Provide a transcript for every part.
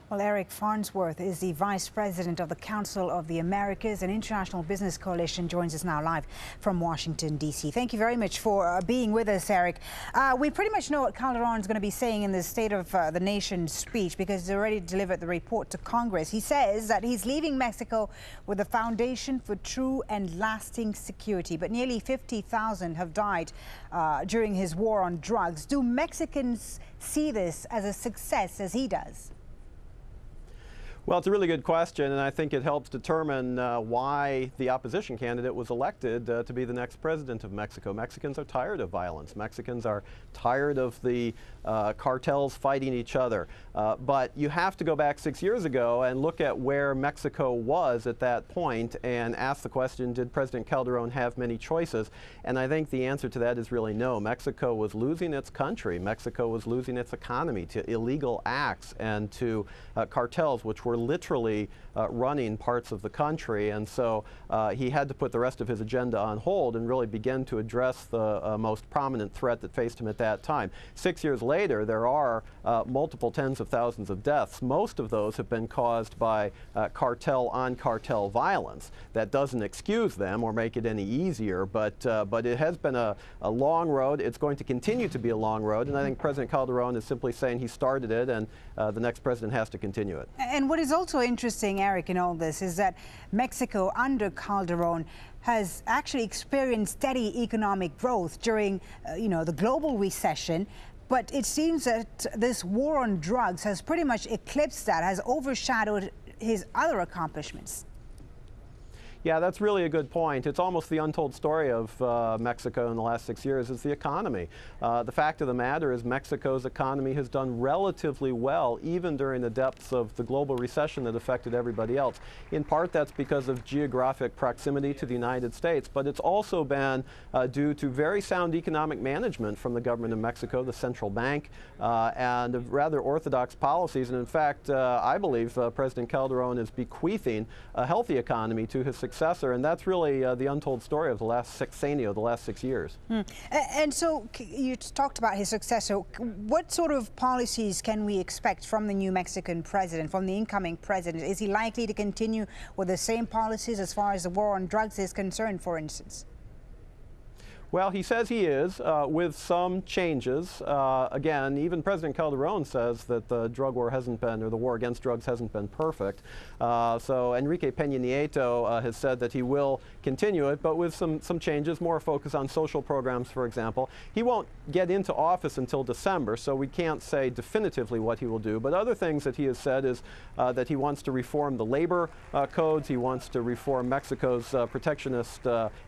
Well, Eric Farnsworth is the Vice President of the Council of the Americas, an international business coalition, joins us now live from Washington, D.C. Thank you very much for being with us, Eric. We pretty much know what Calderón is going to be saying in the State of the Nation speech because he's already delivered the report to Congress. He says that he's leaving Mexico with a foundation for true and lasting security. But nearly 50,000 have died during his war on drugs. Do Mexicans see this as a success as he does? Well, it's a really good question, and I think it helps determine why the opposition candidate was elected to be the next president of Mexico. Mexicans are tired of violence. Mexicans are tired of the cartels fighting each other. But you have to go back 6 years ago and look at where Mexico was at that point and ask the question, did President Calderón have many choices? And I think the answer to that is really no. Mexico was losing its country. Mexico was losing its economy to illegal acts and to cartels, which were literally running parts of the country, and so he had to put the rest of his agenda on hold and really begin to address the most prominent threat that faced him at that time. 6 years later, there are multiple tens of thousands of deaths. Most of those have been caused by cartel-on-cartel violence. That doesn't excuse them or make it any easier, but it has been a long road. It's going to continue to be a long road, and I think President Calderón is simply saying he started it, and the next president has to continue it. And what is also interesting, Eric, in all this is that Mexico under Calderón has actually experienced steady economic growth during, the global recession. But it seems that this war on drugs has pretty much eclipsed that, has overshadowed his other accomplishments. Yeah, that's really a good point. It's almost the untold story of Mexico in the last 6 years is the economy. The fact of the matter is Mexico's economy has done relatively well even during the depths of the global recession that affected everybody else. In part, that's because of geographic proximity to the United States, but it's also been due to very sound economic management from the government of Mexico, the central bank, and rather orthodox policies. And in fact, I believe President Calderón is bequeathing a healthy economy to his successor, and that's really the untold story of the last sexenio, the last 6 years. And so you talked about his successor. What sort of policies can we expect from the new Mexican president, from the incoming president? Is he likely to continue with the same policies as far as the war on drugs is concerned, for instance? Well, he says he is, with some changes. Again, even President Calderón says that the drug war hasn't been, or the war against drugs hasn't been perfect. So Enrique Peña Nieto has said that he will continue it, but with some changes, more focus on social programs, for example. He won't get into office until December, so we can't say definitively what he will do. But other things that he has said is that he wants to reform the labor codes. He wants to reform Mexico's protectionist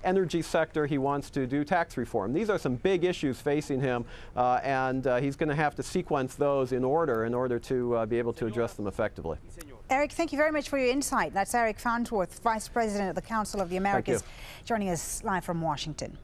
energy sector. He wants to do tax reform. These are some big issues facing him, and he's going to have to sequence those in order to be able to address them effectively. Eric, thank you very much for your insight. That's Eric Farnsworth, Vice President of the Council of the Americas, joining us live from Washington.